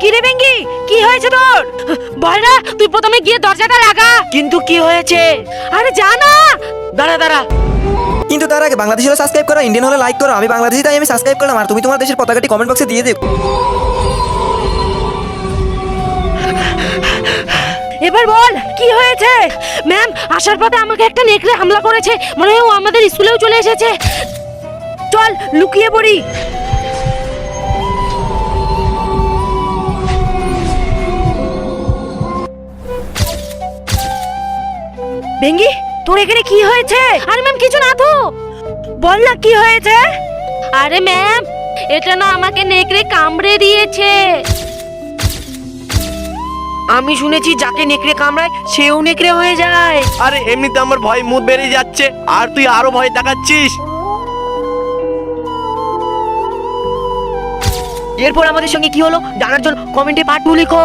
কি রে বেঙ্গি, কি হয়েছে তোর? বল না, তুই প্রথমে গিয়ে দরজাটা লাগা। কিন্তু কি হয়েছে? আরে যা না। দাঁড়া দাঁড়া। কিন্তু তার আগে বাংলাদেশি হলে সাবস্ক্রাইব করো, ইন্ডিয়ান হলে লাইক করো। আমি বাংলাদেশি তাই আমি সাবস্ক্রাইব করলাম, আর তুমি তোমার দেশের পতাকাটি কমেন্ট বক্সে দিয়ে দিও। এবার বল কি হয়েছে? ম্যাম, আসার পথে আমাকে একটা নেকড়ে হামলা করেছে, মনে হয় ও আমাদের স্কুলেও চলে এসেছে। চল লুকিয়ে পড়ি। বেঙ্গি, তোর এখানে কি হয়েছে? আরে ম্যাম কিছু না তো। বল না কি হয়েছে? আরে ম্যাম, এটা না আমাকে নেকড়ে কামড়ে দিয়েছে। আমি শুনেছি যাকে নেকড়ে কামড়ায় সেও নেকড়ে হয়ে যায়। আরে এমনিতে আমার ভয় মুখ বেরিয়ে যাচ্ছে, আর তুই আরো ভয় দেখাচ্ছিস। এরপর আমাদের সঙ্গে কি হলো জানার জন্য কমেন্টে পার্ট 2 লিখো।